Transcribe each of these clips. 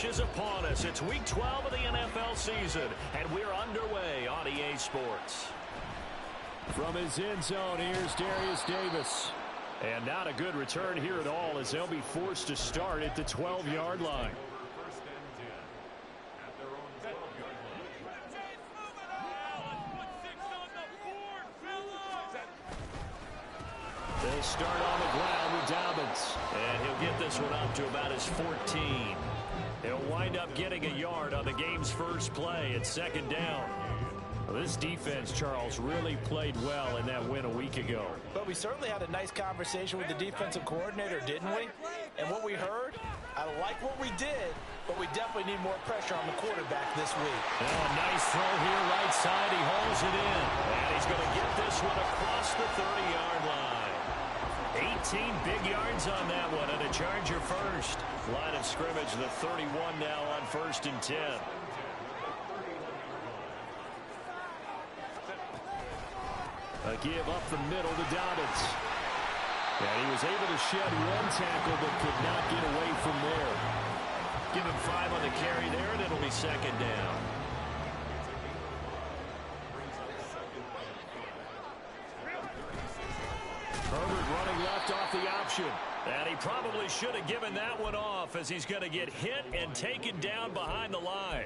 stretch is upon us. It's Week 12 of the NFL season, and we're underway on EA Sports. From his end zone, here's Darius Davis. And not a good return here at all, as they'll be forced to start at the 12-yard line. They'll start on the ground with Dobbins. And he'll get this one up to about his 14. He'll wind up getting a yard on the game's first play at second down. Well, this defense, Charles, really played well in that win a week ago. But we certainly had a nice conversation with the defensive coordinator, didn't we? And what we heard, I like what we did, but we definitely need more pressure on the quarterback this week. Oh, nice throw here, right side. He hauls it in. And he's going to get this one across the 30-yard line. 18 big yards on that one, and a Charger first. Line of scrimmage, the 31 now on 1st and 10. A give up the middle to Dobbins. And he was able to shed one tackle, but could not get away from there. Give him 5 on the carry there, and it'll be second down. Herbert running left off the option. And he probably should have given that one off, as he's going to get hit and taken down behind the line.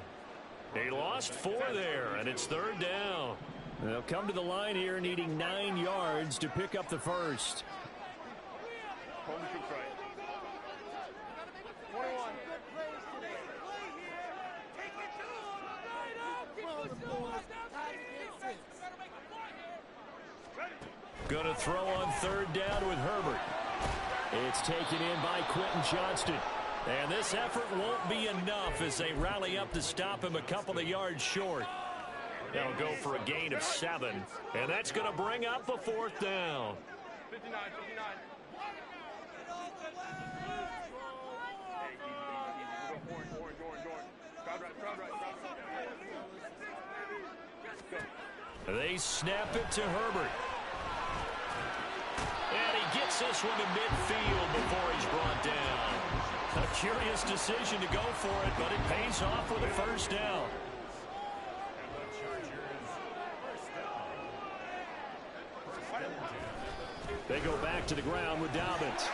He lost 4 there, and it's 3rd down. They'll come to the line here needing 9 yards to pick up the first. Going to throw on 3rd down with Herbert. It's taken in by Quentin Johnston. And this effort won't be enough as they rally up to stop him a couple of yards short. They'll go for a gain of 7, and that's going to bring up a 4th down. 59. They snap it to Herbert. And he gets this one to midfield before he's brought down. A curious decision to go for it, but it pays off with a 1st down. They go back to the ground with Dobbins.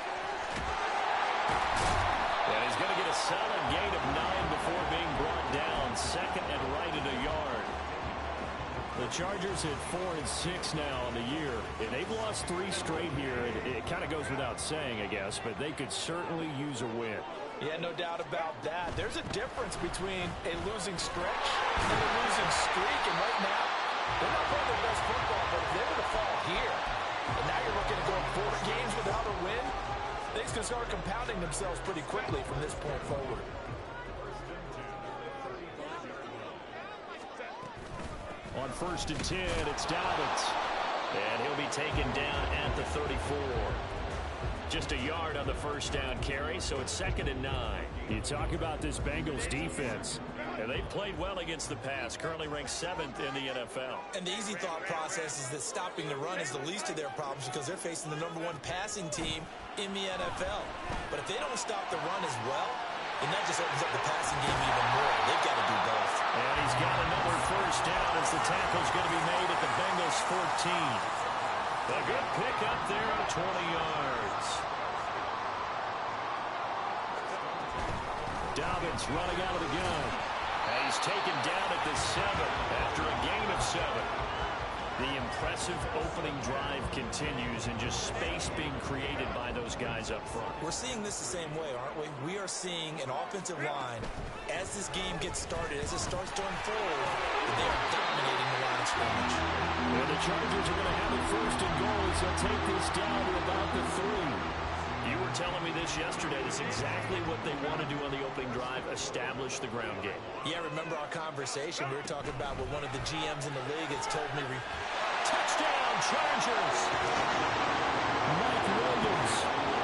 And he's going to get a solid gain of 9 before being brought down. 2nd and right at a yard. The Chargers at 4 and 6 now on the year. And they've lost 3 straight here. It kind of goes without saying, I guess, but they could certainly use a win. Yeah, no doubt about that. There's a difference between a losing stretch and a losing streak. And right now, they're not playing their best football, but if they were to fall here, and now you're looking at going 4 games without a win, things can start compounding themselves pretty quickly from this point forward. On 1st and 10, it's Dobbins. And he'll be taken down at the 34. Just a yard on the 1st down carry, so it's 2nd and 9. You talk about this Bengals defense. And they've played well against the pass, currently ranked 7th in the NFL. And the easy thought process is that stopping the run is the least of their problems because they're facing the #1 passing team in the NFL. But if they don't stop the run as well, then that just opens up the passing game even more. They've got to do both. And he's got another 1st down as the tackle's going to be made at the Bengals 14. A good pick up there at 20 yards. Dobbins running out of the gun. And he's taken down at the 7 after a gain of 7. The impressive opening drive continues, and just space being created by those guys up front. We're seeing this the same way, aren't we? We are seeing an offensive line, as this game gets started, as it starts to unfold, they are dominating the line of scrimmage. And the Chargers are going to have it 1st and goal as they'll take this down to about the 3. You were telling me this yesterday. That's exactly what they want to do on the opening drive, establish the ground game. Yeah, remember our conversation. We were talking about what one of the GMs in the league has told me. Touchdown, Chargers! Mike Williams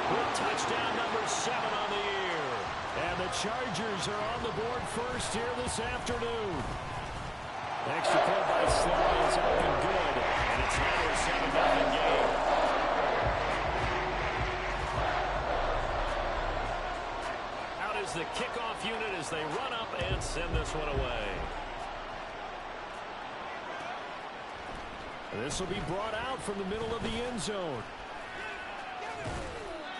with touchdown number 7 on the year. And the Chargers are on the board first here this afternoon. Extra point by Sly is up and good. And it's now a 7-0 game. is the kickoff unit as they run up and send this one away. This will be brought out from the middle of the end zone.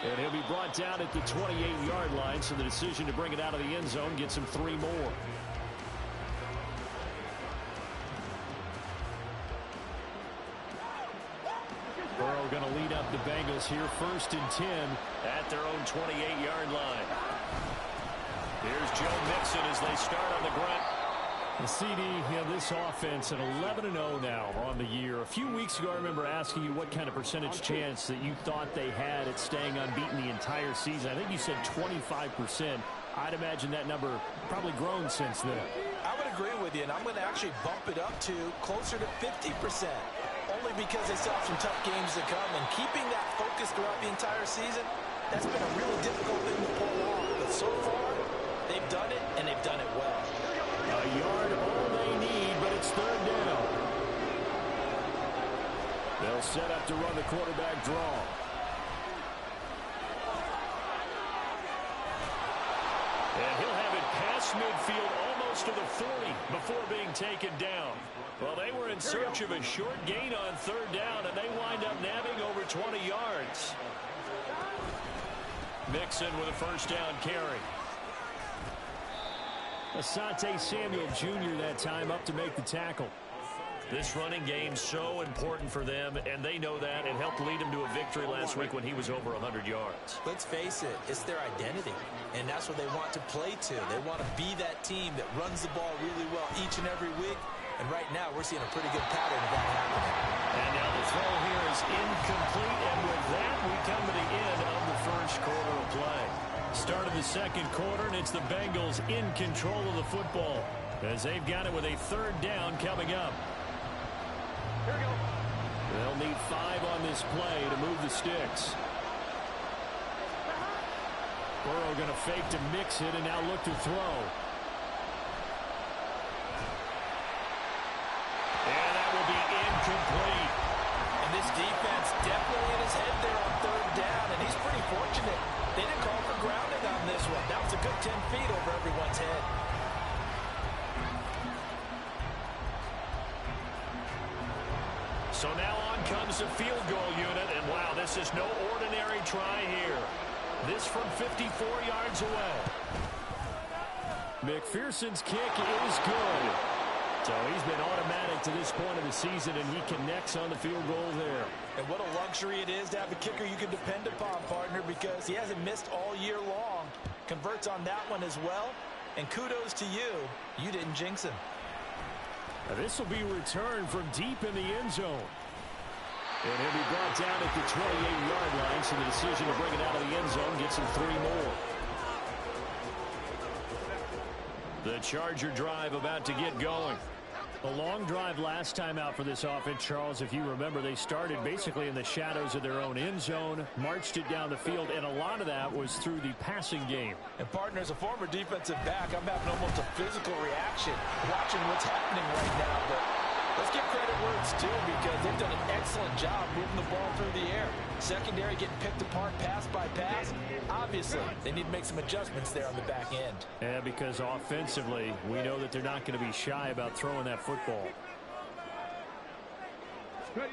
And he'll be brought down at the 28-yard line, so the decision to bring it out of the end zone gets him 3 more. Burrow going to lead up the Bengals here, 1st and 10 at their own 28-yard line. Here's Joe Mixon as they start on the ground. The CD, this offense at 11-0 now on the year. A few weeks ago, I remember asking you what kind of percentage chance that you thought they had at staying unbeaten the entire season. I think you said 25%. I'd imagine that number probably grown since then. I would agree with you, and I'm going to actually bump it up to closer to 50%. Only because they still have some tough games to come, and keeping that focus throughout the entire season, that's been a really difficult thing to pull off. But so far, they've done it, and they've done it well. A yard all they need, but it's 3rd down. They'll set up to run the quarterback draw. And he'll have it past midfield almost to the 40 before being taken down. Well, they were in search of a short gain on 3rd down, and they wind up nabbing over 20 yards. Mixon with a 1st down carry. Asante Samuel Jr. that time up to make the tackle. This running game so important for them, and they know that. It helped lead them to a victory last week when he was over 100 yards. Let's face it, it's their identity, and that's what they want to play to. They want to be that team that runs the ball really well each and every week, and right now we're seeing a pretty good pattern of that happening. And now the throw here is incomplete, and with that we come to the end of the 1st quarter of play. Start of the 2nd quarter, and it's the Bengals in control of the football as they've got it with a 3rd down coming up. Here we go. They'll need 5 on this play to move the sticks. Burrow going to fake to mix it and now look to throw. And that will be incomplete. And this defense definitely in his head there on 3rd down, and he's pretty fortunate. They didn't call for grounding on this one. That was a good 10 feet over everyone's head. So now on comes the field goal unit, and wow, this is no ordinary try here. This from 54 yards away. McPherson's kick is good. So he's been automatic to this point of the season, and he connects on the field goal there. And what a luxury it is to have a kicker you can depend upon, partner, because he hasn't missed all year long. Converts on that one as well, and kudos to you. You didn't jinx him. Now this will be returned from deep in the end zone. And he'll be brought down at the 28-yard line, so the decision to bring it out of the end zone gets him 3 more. The Charger drive about to get going. A long drive last time out for this offense, Charles. If you remember, they started basically in the shadows of their own end zone, marched it down the field, and a lot of that was through the passing game. And, partner, as a former defensive back, I'm having almost a physical reaction watching what's happening right now. But let's give credit where it's due, because they've done an excellent job moving the ball through the air. Secondary getting picked apart pass by pass. Obviously, they need to make some adjustments there on the back end. Yeah, because offensively, we know that they're not going to be shy about throwing that football. Now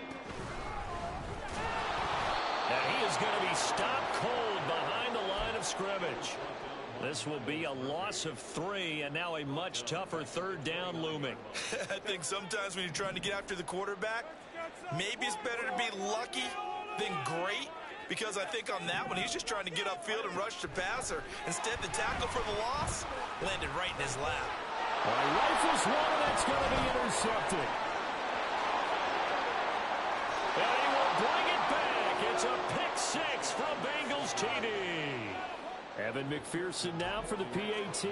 he is going to be stopped cold behind the line of scrimmage. This will be a loss of 3, and now a much tougher 3rd down looming. I think sometimes when you're trying to get after the quarterback, maybe it's better to be lucky than great, because I think on that one, he's just trying to get upfield and rush the passer. Instead, the tackle for the loss landed right in his lap. Rifles one, and that's going to be intercepted. And he will bring it back. It's a pick-6 from Bengals TD. Evan McPherson now for the PAT.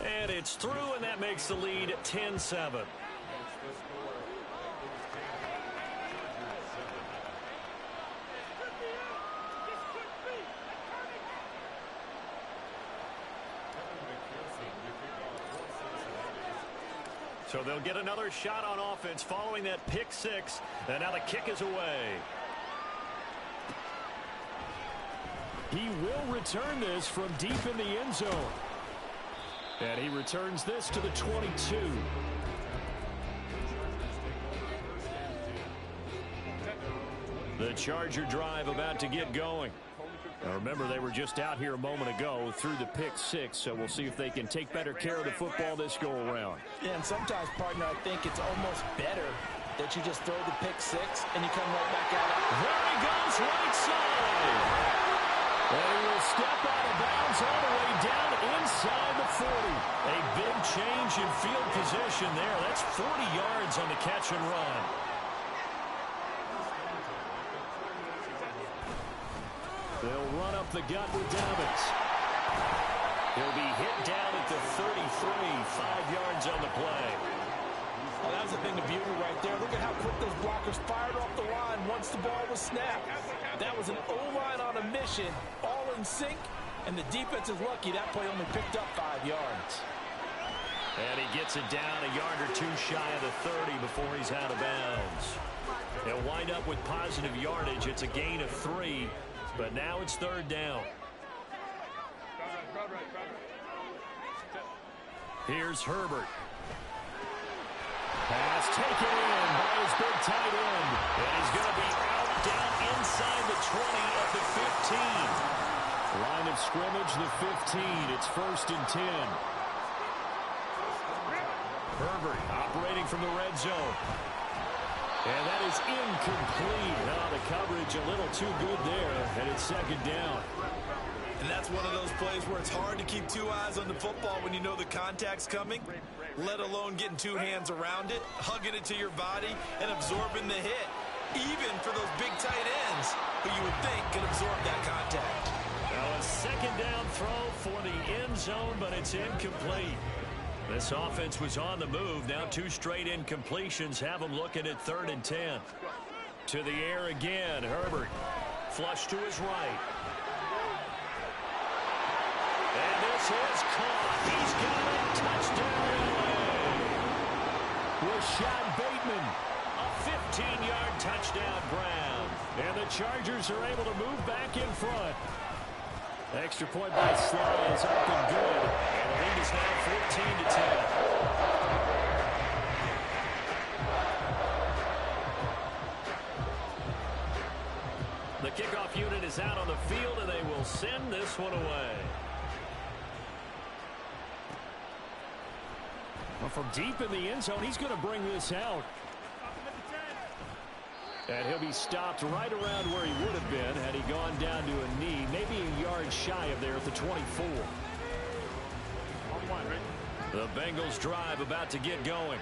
And it's through, and that makes the lead 10-7. So they'll get another shot on offense following that pick-6. And now the kick is away. He will return this from deep in the end zone. And he returns this to the 22. The Charger drive about to get going. Now remember, they were just out here a moment ago through the pick six, so we'll see if they can take better care of the football this go-around. Yeah, and sometimes, partner, I think it's almost better that you just throw the pick six and you come right back at it. There he goes, right side. And he will step out of bounds all the way down inside the 40. A big change in field position there. That's 40 yards on the catch and run. They'll run up the gut with Dobbins. He'll be hit down at the 33, 5 yards on the play. Well, that was a thing of beauty right there. Look at how quick those blockers fired off the line once the ball was snapped. That was an O-line on a mission, all in sync, and the defense is lucky that play only picked up 5 yards. And he gets it down a yard or two shy of the 30 before he's out of bounds. They'll wind up with positive yardage. It's a gain of 3. But now it's third down. Here's Herbert. Pass taken in by his big tight end. And he's going to be out down inside the 20 at the 15. Line of scrimmage, the 15. It's 1st and 10. Herbert operating from the red zone. And that is incomplete. Now the coverage a little too good there, and it's 2nd down. And that's one of those plays where it's hard to keep 2 eyes on the football when you know the contact's coming, let alone getting 2 hands around it, hugging it to your body, and absorbing the hit, even for those big tight ends who you would think could absorb that contact. Now a 2nd down throw for the end zone, but it's incomplete. This offense was on the move. Now 2 straight incompletions have them looking at 3rd and 10. To the air again. Herbert flush to his right. And this is caught. He's got a touchdown. Rashad Bateman. A 15-yard touchdown grab. And the Chargers are able to move back in front. Extra point by Sly is up and good. And the lead is now 14-10. The kickoff unit is out on the field, and they will send this one away. Well, from deep in the end zone, he's going to bring this out. And he'll be stopped right around where he would have been had he gone down to a knee, maybe a yard shy of there at the 24. The Bengals drive about to get going.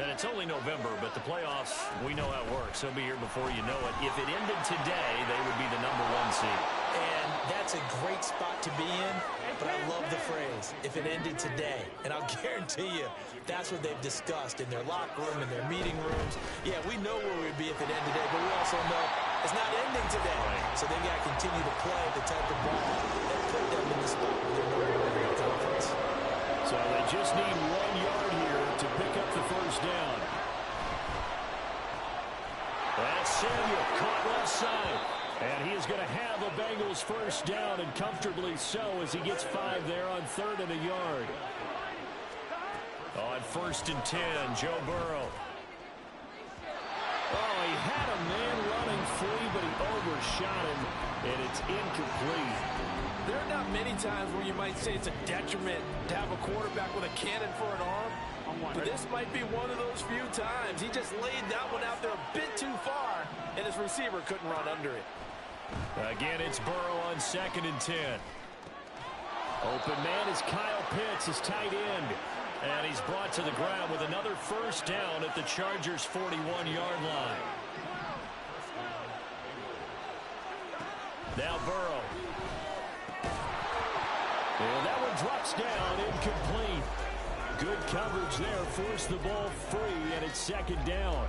And it's only November, but the playoffs, we know how it works. They'll be here before you know it. If it ended today, they would be the #1 seed. And that's a great spot to be in, but I love the phrase, if it ended today. And I'll guarantee you, that's what they've discussed in their locker room, in their meeting rooms. Yeah, we know where we'd be if it ended today, but we also know it's not ending today. So they got to continue to play the type of ball that put them in the spot where they're #1 in the conference. So they just need 1 yard here to pick up the first down. That's Samuel caught left side. And he is going to have a Bengals first down, and comfortably so, as he gets 5 there on 3rd and a yard. On 1st and 10, Joe Burrow. Oh, he had a man running free, but he overshot him, and it's incomplete. There are not many times where you might say it's a detriment to have a quarterback with a cannon for an arm. But this might be one of those few times. He just laid that one out there a bit too far, and his receiver couldn't run under it. Again, it's Burrow on 2nd and 10. Open man is Kyle Pitts, his tight end. And he's brought to the ground with another first down at the Chargers' 41-yard line. Now Burrow. And that one drops down, incomplete. Good coverage there, forced the ball free, and it's 2nd down.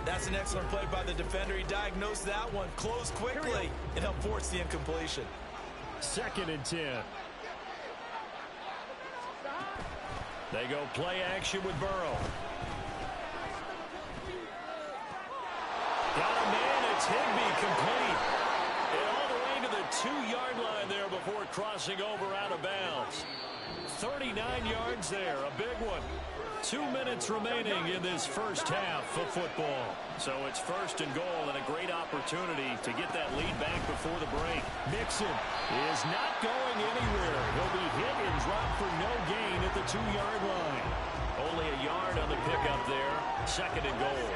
That's an excellent play by the defender. He diagnosed that one, closed quickly, and helped force the incompletion. 2nd and 10. They go play action with Burrow. Got a man, it's Higbee complete. And all the way to the 2-yard line there before crossing over out of bounds. 39 yards there, a big one. 2 minutes remaining in this first half of football. So it's first and goal and a great opportunity to get that lead back before the break. Mixon is not going anywhere. He'll be hit and dropped for no gain at the 2-yard line. Only a yard on the pickup there. Second and goal.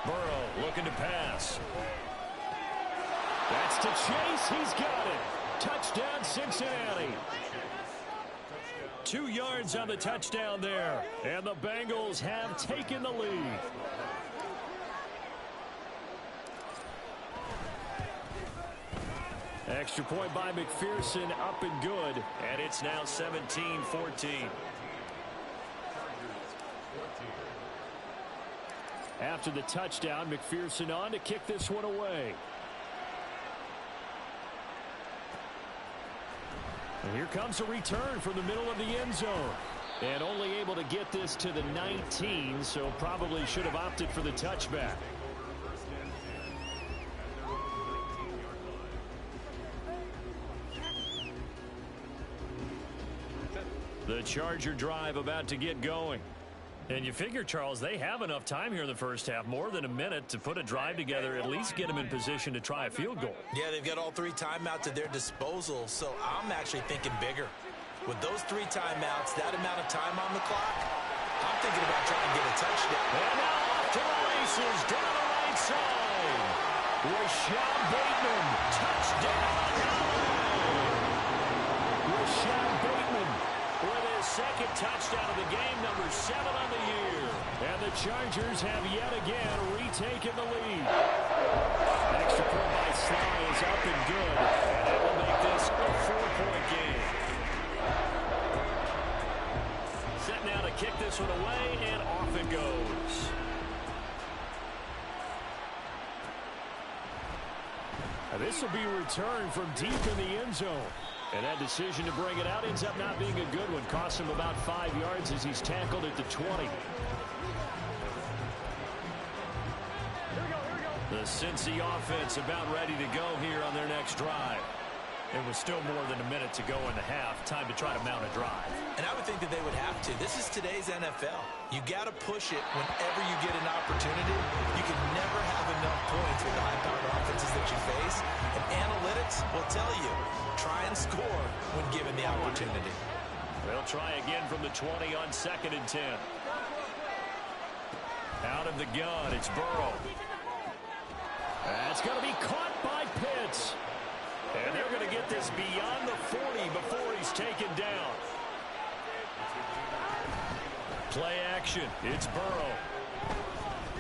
Burrow looking to pass. That's to Chase. He's got it. Touchdown, Cincinnati. 2 yards on the touchdown there. And the Bengals have taken the lead. Extra point by McPherson, up and good. And it's now 17-14. After the touchdown, McPherson on to kick this one away. And here comes a return from the middle of the end zone. And only able to get this to the 19, so probably should have opted for the touchback. The Charger drive about to get going. And you figure, Charles, they have enough time here in the first half, more than a minute, to put a drive together, at least get them in position to try a field goal. Yeah, they've got all 3 timeouts at their disposal, so I'm actually thinking bigger. With those 3 timeouts, that amount of time on the clock, I'm thinking about trying to get a touchdown. And now off to the races, down the right side. Rashad Bateman, touchdown. Rashad Bateman with his second touchdown of the game, number 7 on the year. And the Chargers have yet again retaken the lead. Extra point by Sly is up and good. And that will make this a 4-point game. Set now to kick this one away, and off it goes. Now this will be returned from deep in the end zone. And that decision to bring it out ends up not being a good one. Costs him about 5 yards as he's tackled at the 20. The Cincy offense about ready to go here on their next drive. It was still more than a minute to go in the half. Time to try to mount a drive. And I would think that they would have to. This is today's NFL. You got to push it whenever you get an opportunity. You can never have enough points with the high-powered offenses that you face. And analytics will tell you, try and score when given the opportunity. They'll try again from the 20 on 2nd and 10. Out of the gun, it's Burrow. That's going to be caught by Pitts. And they're going to get this beyond the 40 before he's taken down. Play action. It's Burrow.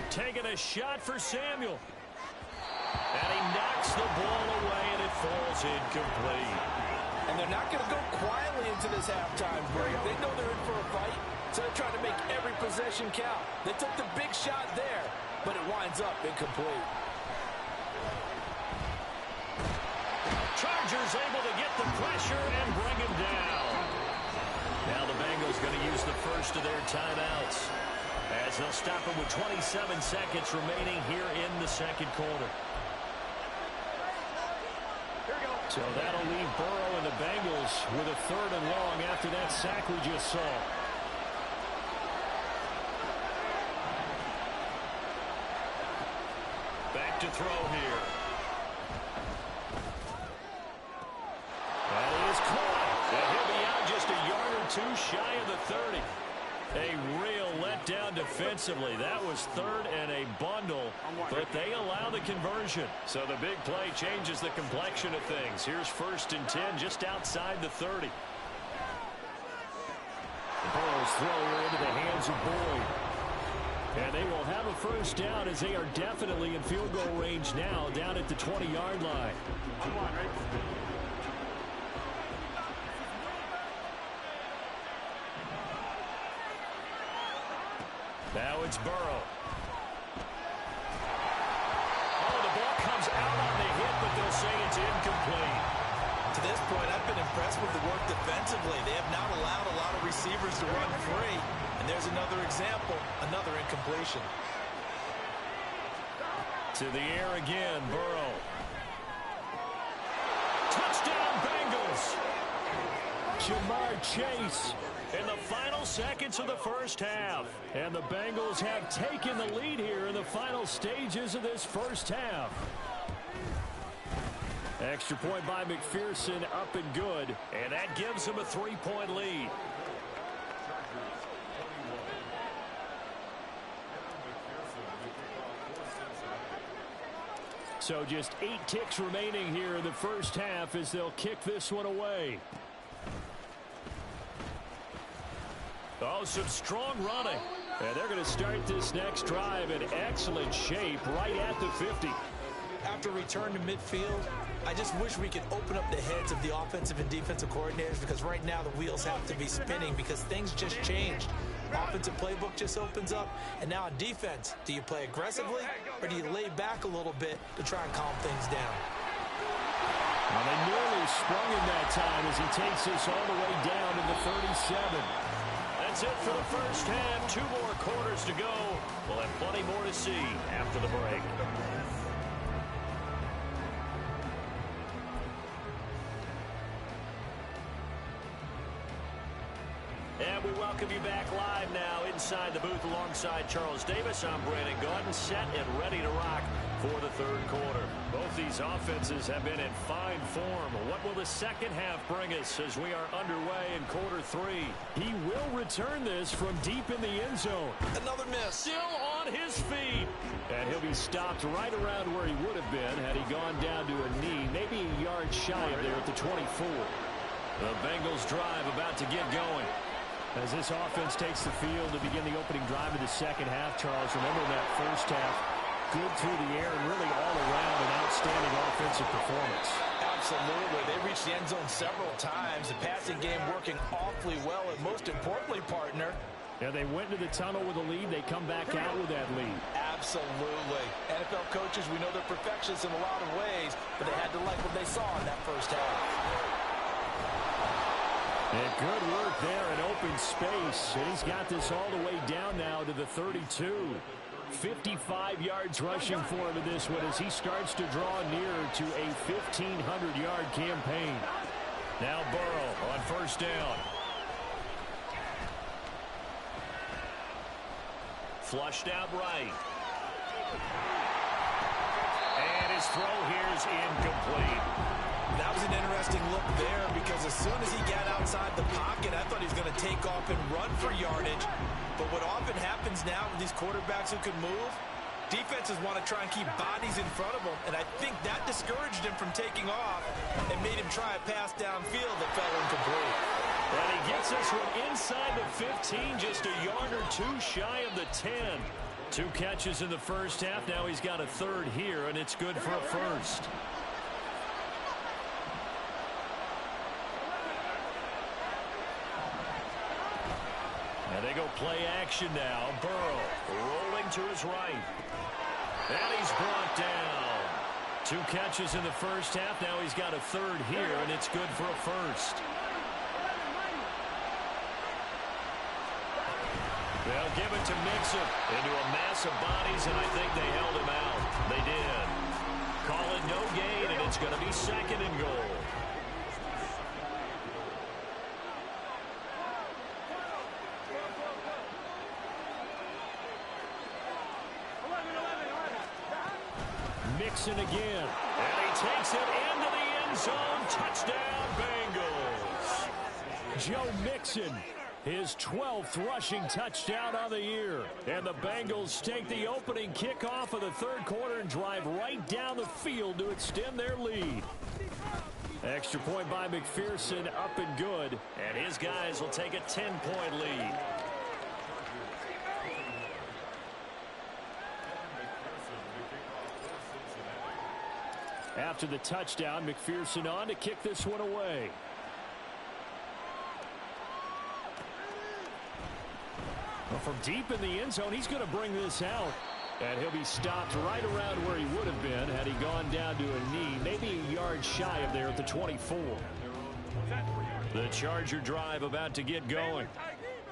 Taking a shot for Samuel. And he knocks the ball away, and it falls incomplete. And they're not going to go quietly into this halftime break. They know they're in for a fight, so they're trying to make every possession count. They took the big shot there, but it winds up incomplete. Chargers able to get the pressure and bring him down. Now the Bengals going to use the first of their timeouts, as they'll stop him with 27 seconds remaining here in the second quarter. So that'll leave Burrow and the Bengals with a 3rd and long after that sack we just saw. Back to throw here. That is caught. And he'll be out just a yard or 2 shy of the 30. A real letdown defensively. That was 3rd and a bundle, but they allow the conversion. So the big play changes the complexion of things. Here's 1st and 10 just outside the 30. Burrow's throw here into the hands of Boyd. And they will have a first down as they are definitely in field goal range now down at the 20-yard line. Now it's Burrow. Oh, the ball comes out on the hit, but they'll say it's incomplete. To this point, I've been impressed with the work defensively. They have not allowed a lot of receivers to run free. And there's another example, another incompletion. To the air again, Burrow. Touchdown, Bengals. Jamar Chase in the final seconds of the first half. And the Bengals have taken the lead here in the final stages of this first half. Extra point by McPherson, up and good. And that gives them a 3-point lead. So just 8 ticks remaining here in the first half as they'll kick this one away. Oh, some strong running. And they're going to start this next drive in excellent shape right at the 50. After return to midfield, I just wish we could open up the heads of the offensive and defensive coordinators, because right now the wheels have to be spinning because things just changed. Offensive playbook just opens up, and now on defense, do you play aggressively or do you lay back a little bit to try and calm things down? Well, they nearly sprung him that time as he takes this all the way down to the 37. That's it for the first half. 2 more quarters to go. We'll have plenty more to see after the break. And we welcome you back live now inside the booth alongside Charles Davis. I'm Brandon Gaudin, set and ready to rock for the third quarter. Both these offenses have been in fine form. What will the second half bring us as we are underway in quarter 3? He will return this from deep in the end zone. Another miss. Still on his feet. And he'll be stopped right around where he would have been had he gone down to a knee, maybe a yard shy of there at the 24. The Bengals drive about to get going. As this offense takes the field to begin the opening drive of the second half, Charles, remember that first half, good through the air and really all around an outstanding offensive performance. Absolutely. They reached the end zone several times. The passing game working awfully well, and most importantly, partner, yeah, they went into the tunnel with a lead. They come back out with that lead. Absolutely. NFL coaches, we know they're perfectionists in a lot of ways, but they had to like what they saw in that first half. And good work there in open space. And he's got this all the way down now to the 32. 55 yards rushing for him in this one as he starts to draw nearer to a 1,500-yard campaign. Now Burrow on first down. Flushed out right. And his throw here is incomplete. That was an interesting look there, because as soon as he got outside the pocket, I thought he was going to take off and run for yardage. But what often happens now with these quarterbacks who can move, defenses want to try and keep bodies in front of them, and I think that discouraged him from taking off and made him try a pass downfield that fell incomplete. And he gets this one inside the 15, just a yard or 2 shy of the 10. 2 catches in the first half. Now he's got a third here, and it's good for a first. And they go play action now. Burrow rolling to his right. And he's brought down. 2 catches in the first half. Now he's got a third here, and it's good for a first. They'll give it to Mixon into a mass of bodies, and I think they held him out. They did. Call it no gain, and it's going to be second and goal. Mixon again. And he takes it into the end zone. Touchdown, Bengals. Joe Mixon, his 12th rushing touchdown on the year. And the Bengals take the opening kickoff of the third quarter and drive right down the field to extend their lead. Extra point by McPherson, up and good. And his guys will take a 10-point lead. After the touchdown, McPherson on to kick this one away. Well, from deep in the end zone, he's going to bring this out. And he'll be stopped right around where he would have been had he gone down to a knee, maybe a yard shy of there at the 24. The Charger drive about to get going.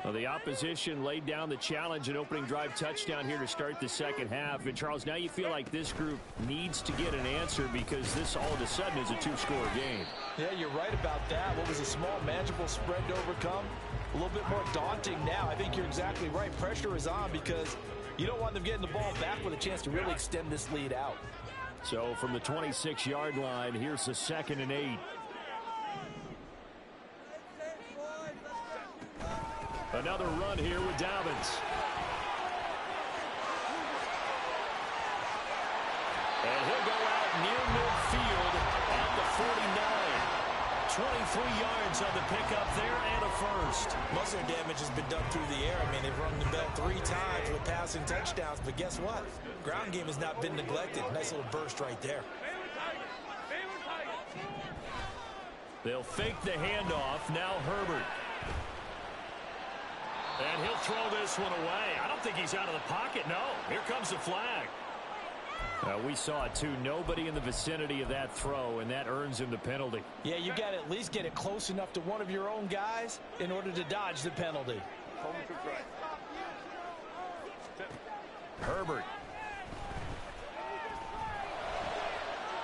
Well, the opposition laid down the challenge and opening drive touchdown here to start the second half. And, Charles, now you feel like this group needs to get an answer because this all of a sudden is a two-score game. Yeah, you're right about that. What was a small, manageable spread to overcome? A little bit more daunting now. I think you're exactly right. Pressure is on because you don't want them getting the ball back with a chance to really extend this lead out. So from the 26-yard line, here's the 2nd and 8. Another run here with Dobbins. And he'll go out near midfield at the 49. 23 yards on the pickup there and a first. Most of their damage has been done through the air. I mean, they've rung the bell 3 times with passing touchdowns, but guess what? Ground game has not been neglected. Nice little burst right there. They'll fake the handoff. Now Herbert. And he'll throw this one away. I don't think he's out of the pocket. No, here comes the flag. We saw it, too. Nobody in the vicinity of that throw, and that earns him the penalty. Yeah, you got to at least get it close enough to one of your own guys in order to dodge the penalty. Herbert.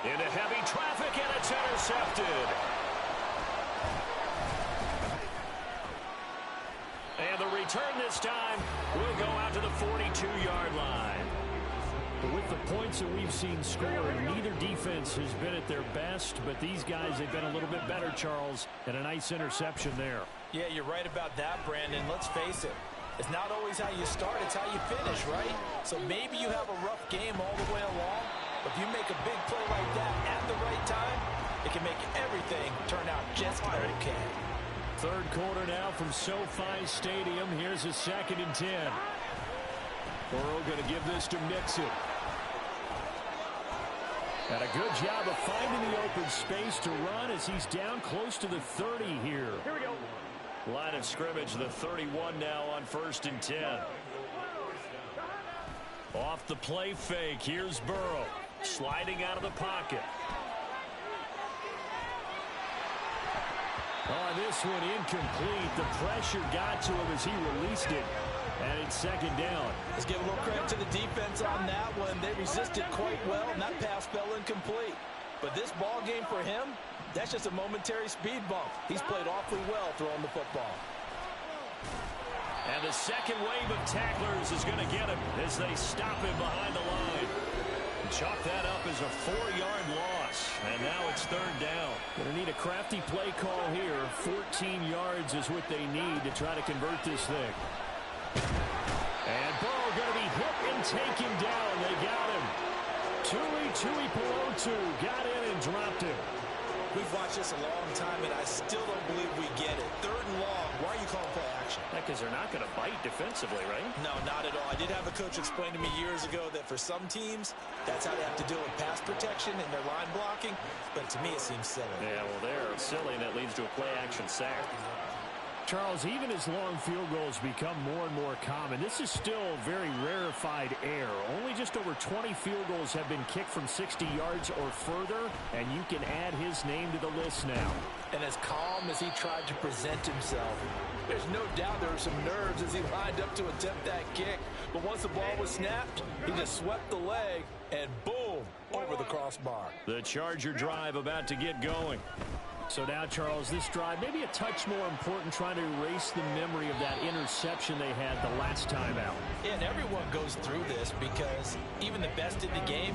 Into heavy traffic, and it's intercepted. And the return this time will go out to the 42-yard line. But with the points that we've seen scored, neither defense has been at their best, but these guys have been a little bit better, Charles, and a nice interception there. Yeah, you're right about that, Brandon. Let's face it. It's not always how you start, it's how you finish, right? So maybe you have a rough game all the way along, but if you make a big play like that at the right time, it can make everything turn out just okay. Third quarter now from SoFi Stadium. Here's a 2nd and 10. Burrow going to give this to Mixon. And a good job of finding the open space to run as he's down close to the 30 here. Here we go. Line of scrimmage, the 31 now on 1st and 10. Off the play fake, here's Burrow. Sliding out of the pocket. Oh, this one incomplete. The pressure got to him as he released it. And it's 2nd down. Let's give a little credit to the defense on that one. They resisted quite well, and that pass fell incomplete. But this ball game for him, that's just a momentary speed bump. He's played awfully well throwing the football. And the second wave of tacklers is going to get him as they stop him behind the line. Chalk that up as a 4-yard loss. And now it's 3rd down. Going to need a crafty play call here. 14 yards is what they need to try to convert this thing. And Burrow going to be hit and taken down. They got him. Tui Pelotu got in and dropped him. We've watched this a long time, and I still don't believe we get it. 3rd and long. Why are you calling play action? Because they're not going to bite defensively, right? No, not at all. I did have a coach explain to me years ago that for some teams, that's how they have to deal with pass protection and their line blocking. But to me, it seems silly. Yeah, well, they're silly, and that leads to a play-action sack. Charles, even as long field goals become more and more common, this is still very rarefied air. Only just over 20 field goals have been kicked from 60 yards or further, and you can add his name to the list now. And as calm as he tried to present himself, there's no doubt there were some nerves as he lined up to attempt that kick. But once the ball was snapped, he just swept the leg, and boom, over the crossbar. The Charger drive about to get going. So now, Charles, this drive maybe a touch more important, trying to erase the memory of that interception they had the last time out. Yeah, and everyone goes through this because even the best in the game,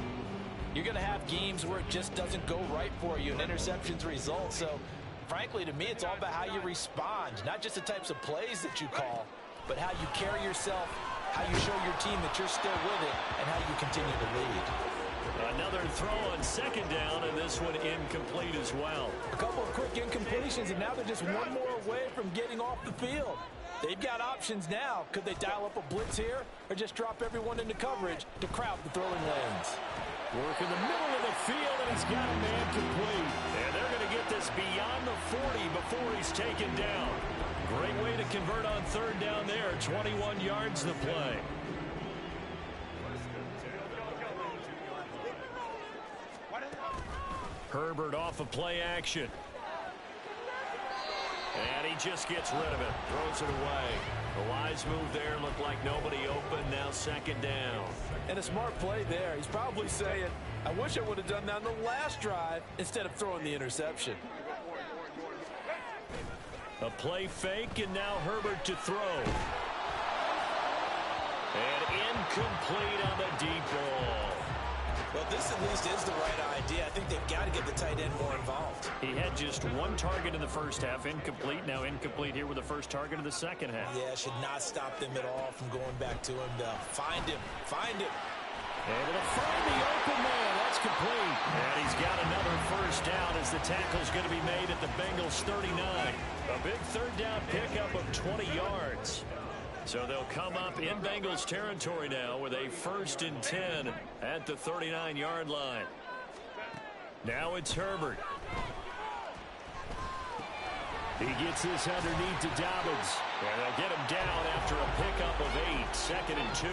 you're going to have games where it just doesn't go right for you and interceptions result. So, frankly, to me, it's all about how you respond, not just the types of plays that you call, but how you carry yourself, how you show your team that you're still with it, and how you continue to lead. Another throw on 2nd down, and this one incomplete as well. A couple of quick incompletions, and now they're just one more away from getting off the field. They've got options now. Could they dial up a blitz here or just drop everyone into coverage to crowd the throwing lanes? Work in the middle of the field, and he's got a man complete. And they're going to get this beyond the 40 before he's taken down. Great way to convert on 3rd down there. 21 yards to play. Herbert off of play action. And he just gets rid of it. Throws it away. A wise move there. Looked like nobody open. Now second down. And a smart play there. He's probably saying, I wish I would have done that on the last drive instead of throwing the interception. A play fake, and now Herbert to throw. And incomplete on the deep ball. Well, this at least is the right idea. I think they've got to get the tight end more involved. He had just one target in the first half, incomplete. Now incomplete here with the first target of the second half. Yeah, should not stop them at all from going back to him. Find him. Able to find the open man. That's complete. And he's got another first down as the tackle's going to be made at the Bengals 39. A big third down pickup of 20 yards. So they'll come up in Bengals territory now with a 1st and 10 at the 39-yard line. Now it's Herbert. He gets this underneath to Dobbins. And they'll get him down after a pickup of 8. 2nd and 2.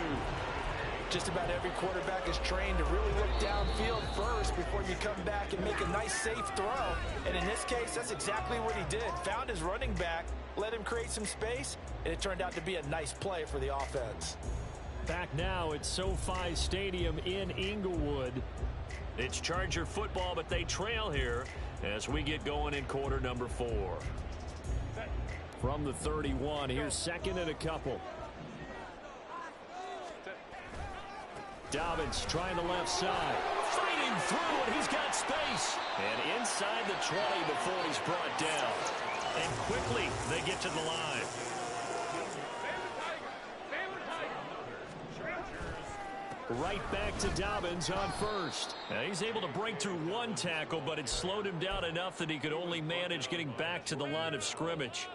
Just about every quarterback is trained to really look downfield first before you come back and make a nice, safe throw. And in this case, that's exactly what he did. Found his running back, let him create some space, and it turned out to be a nice play for the offense. Back now at SoFi Stadium in Inglewood. It's Charger football, but they trail here as we get going in quarter number 4. From the 31, here's 2nd and a couple. Dobbins trying the left side. Fighting through, and he's got space. And inside the 20 before he's brought down. And quickly, they get to the line. Right back to Dobbins on first. Now he's able to break through one tackle, but it slowed him down enough that he could only manage getting back to the line of scrimmage.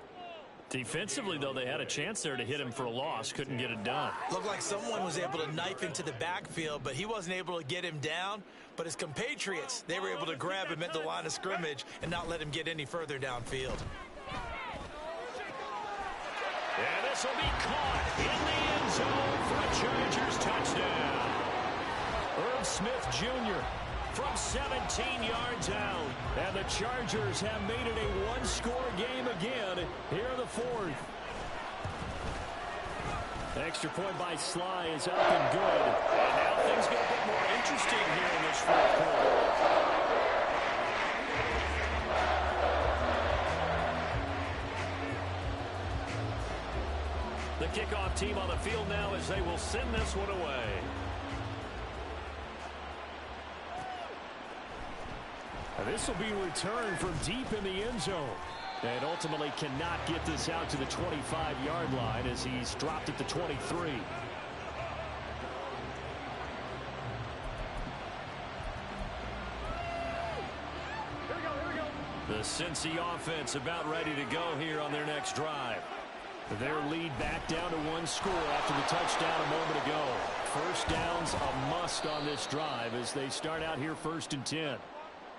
Defensively, though, they had a chance there to hit him for a loss. Couldn't get it done. Looked like someone was able to knife into the backfield, but he wasn't able to get him down. But his compatriots, they were able to grab him at the line of scrimmage and not let him get any further downfield. And this will be caught in the end zone for a Chargers touchdown. Irv Smith Jr. from 17 yards out. And the Chargers have made it a one-score game again here in the 4th. Extra point by Sly is up and good. And now things get a bit more interesting here in this 4th quarter. The kickoff team on the field now as they will send this one away. This will be returned from deep in the end zone. And ultimately cannot get this out to the 25-yard line as he's dropped at the 23. The Cincy offense about ready to go here on their next drive. Their lead back down to 1 score after the touchdown a moment ago. First down's a must on this drive as they start out here 1st and 10.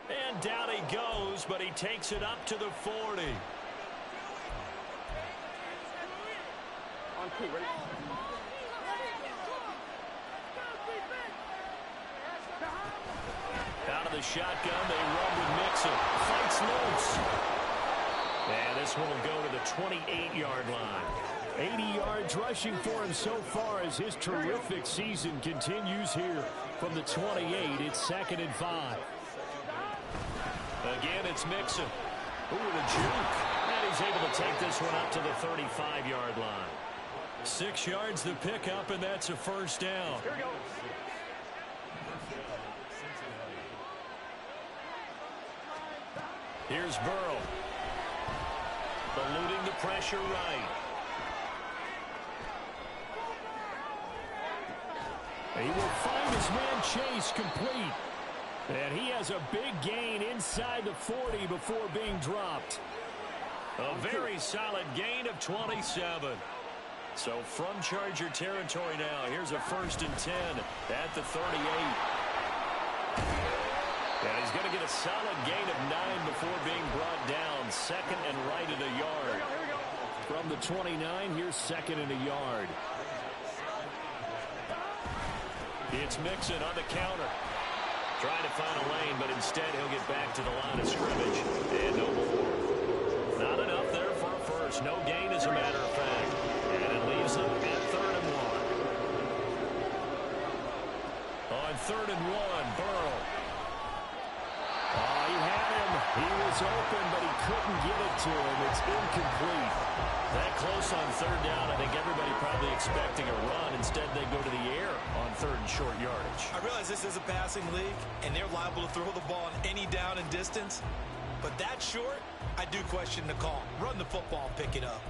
And down he goes, but he takes it up to the 40. Out of the shotgun, they run with Mixon. Fights loose. And this one will go to the 28-yard line. 80 yards rushing for him so far as his terrific season continues here. From the 28, it's 2nd and 5. Again, it's Mixon. Ooh, the juke. And he's able to take this one up to the 35-yard line. 6 yards the pickup, and that's a first down. Here we go. Here's Burrow. Eluding the pressure right. He will find his man Chase complete. And he has a big gain inside the 40 before being dropped. A very solid gain of 27. So from Charger territory now, here's a 1st and 10 at the 38. And he's going to get a solid gain of 9 before being brought down. 2nd and right at a yard. From the 29, here's 2nd and a yard. It's Mixon on the counter. Trying to find a lane, but instead he'll get back to the line of scrimmage. And no more. Not enough there for a first. No gain, as a matter of fact. And it leaves them at 3rd and 1. On 3rd and 1, Burrow. Oh, he had him. He was open, but he couldn't get it to him. It's incomplete. That close on 3rd down, I think everybody probably expecting a run. Instead, they go to the air on 3rd and short yardage. I realize this is a passing league, and they're liable to throw the ball on any down and distance. But that short, I do question the call. Run the football and pick it up.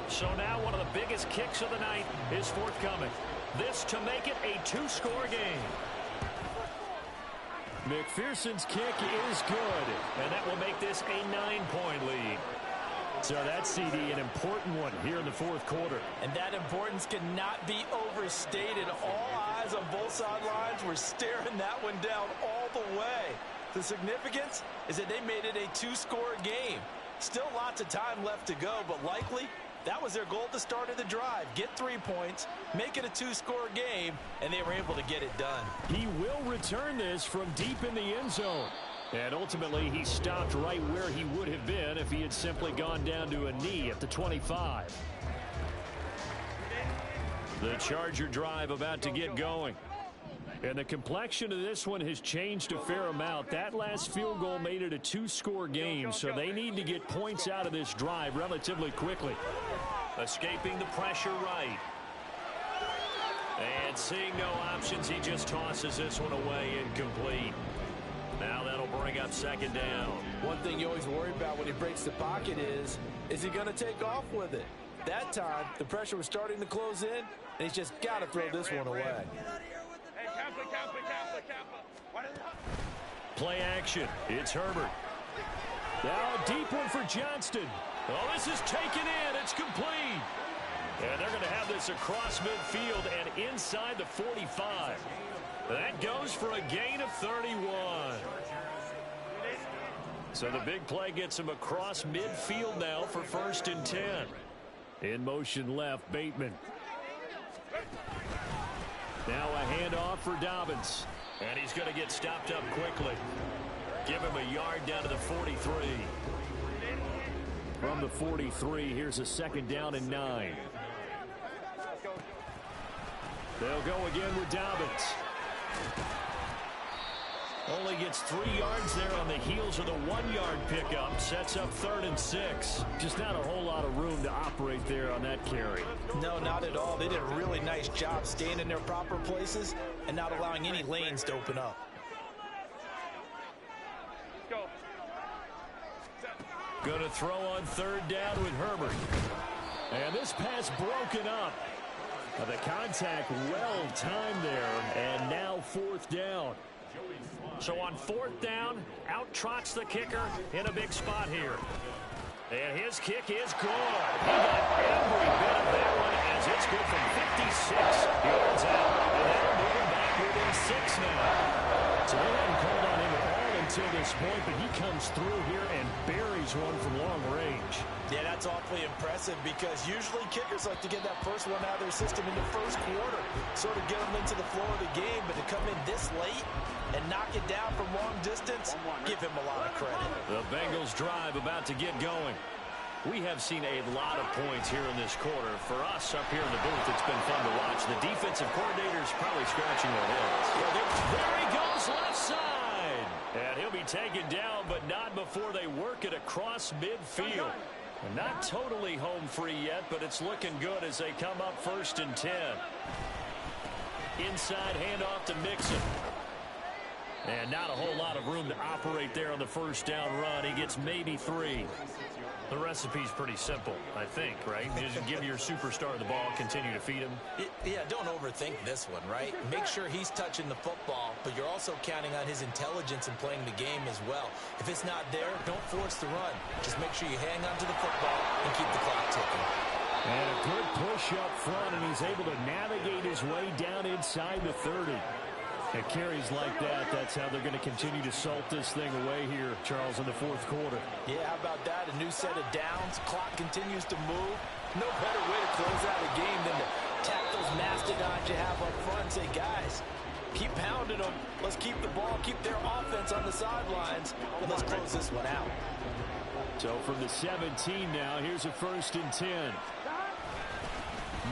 So now one of the biggest kicks of the night is forthcoming. This to make it a 2-score game. McPherson's kick is good, and that will make this a 9-point lead. So that's, CD, an important one here in the 4th quarter. And that importance cannot be overstated. All eyes on both sidelines were staring that one down all the way. The significance is that they made it a 2-score game. Still lots of time left to go, but likely that was their goal at the start of the drive. Get 3 points, make it a 2-score game, and they were able to get it done. He will return this from deep in the end zone. And ultimately, he stopped right where he would have been if he had simply gone down to a knee at the 25. The Charger drive about to get going. And the complexion of this one has changed a fair amount. That last field goal made it a 2-score game, so they need to get points out of this drive relatively quickly. Escaping the pressure right. And seeing no options, he just tosses this one away incomplete. Now that'll bring up 2nd down. One thing you always worry about when he breaks the pocket is he going to take off with it? That time, the pressure was starting to close in, and he's just got to throw this one away. Play action. It's Herbert. Now a deep one for Johnston. Oh, this is taken in. It's complete. And they're going to have this across midfield and inside the 45. That goes for a gain of 31. So the big play gets him across midfield now for 1st and 10. In motion left, Bateman. Now a handoff for Dobbins. And he's going to get stopped up quickly. Give him a yard down to the 43. From the 43, here's a 2nd down and 9. They'll go again with Dobbins. Only gets 3 yards there on the heels of the 1-yard pickup. Sets up 3rd and 6. Just not a whole lot of room to operate there on that carry. No, not at all. They did a really nice job staying in their proper places and not allowing any lanes to open up. Going to throw on 3rd down with Herbert. And this pass broken up. The contact well timed there. And now 4th down. So on 4th down, out trots the kicker in a big spot here. And his kick is good. He got every bit of that one as it's good from 56 yards out. And that'll move him back within 6 now. So they haven't called on him at all until this point, but he comes through here and buries one from long range. Yeah, that's awfully impressive because usually kickers like to get that first one out of their system in the 1st quarter, sort of get them into the flow of the game, but to come in this late and knock it down from long distance, give him a lot of credit. The Bengals drive about to get going. We have seen a lot of points here in this quarter. For us up here in the booth, it's been fun to watch. The defensive coordinator's probably scratching their heads. There he goes, left side. And he'll be taken down, but not before they work it across midfield. And not totally home free yet, but it's looking good as they come up 1st and 10. Inside handoff to Mixon. And not a whole lot of room to operate there on the 1st down run. He gets maybe 3. The recipe's pretty simple, I think, right? Just give your superstar the ball, continue to feed him. Yeah, don't overthink this one, right? Make sure he's touching the football, but you're also counting on his intelligence in playing the game as well. If it's not there, don't force the run. Just make sure you hang on to the football and keep the clock ticking. And a good push up front, and he's able to navigate his way down inside the 30. At carries like that, that's how they're going to continue to salt this thing away here, Charles, in the 4th quarter. Yeah, how about that? A new set of downs. Clock continues to move. No better way to close out a game than to tap those mastodons you have up front and say, guys, keep pounding them. Let's keep the ball, keep their offense on the sidelines, and let's close this one out. So from the 17 now, here's a 1st and 10.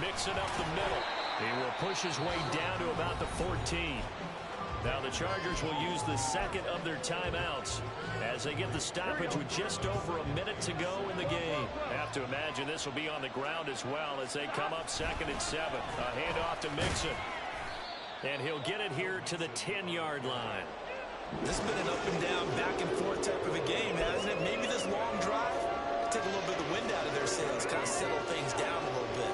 Mixing up the middle. He will push his way down to about the 14. Now the Chargers will use the second of their timeouts as they get the stoppage with just over a minute to go in the game. I have to imagine this will be on the ground as well as they come up 2nd and 7. A handoff to Mixon. And he'll get it here to the 10-yard line. This has been an up and down, back and forth type of a game, hasn't it? Maybe this long drive take a little bit of the wind out of their sails, kind of settle things down a little bit.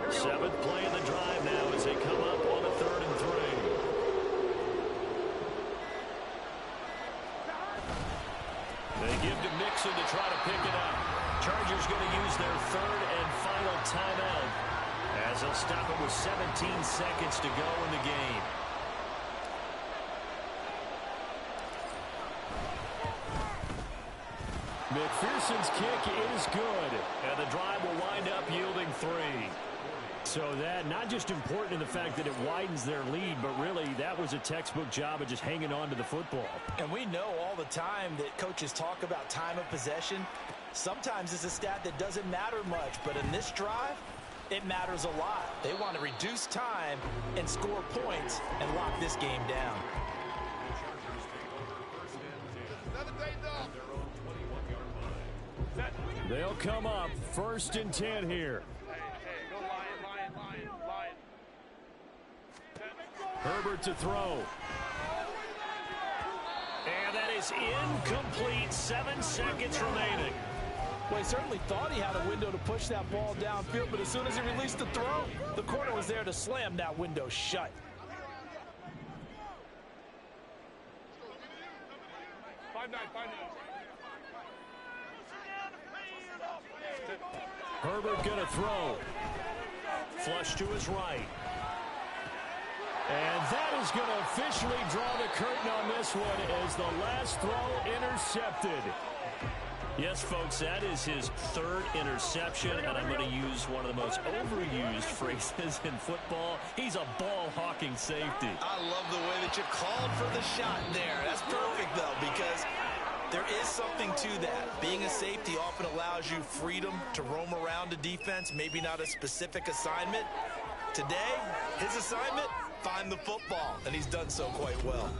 Seventh play of the drive now as they come up on a 3rd and 3. They give to Mixon to try to pick it up. Chargers going to use their 3rd and final timeout as they'll stop it with 17 seconds to go in the game. McPherson's kick is good. And the drive will wind up yielding 3. So that not just important in the fact that it widens their lead, but really that was a textbook job of just hanging on to the football. And we know all the time that coaches talk about time of possession. Sometimes it's a stat that doesn't matter much, but in this drive, it matters a lot. They want to reduce time and score points and lock this game down. They'll come up 1st and 10 here. Herbert to throw. And that is incomplete. 7 seconds remaining. Well, he certainly thought he had a window to push that ball downfield, but as soon as he released the throw, the corner was there to slam that window shut. Herbert gonna throw. Flush to his right. And that is going to officially draw the curtain on this one as the last throw intercepted. Yes, folks, that is his 3rd interception, and I'm going to use one of the most overused phrases in football. He's a ball-hawking safety. I love the way that you called for the shot there. That's perfect, though, because there is something to that. Being a safety often allows you freedom to roam around a defense, maybe not a specific assignment. Today, his assignment, find the football, and he's done so quite well.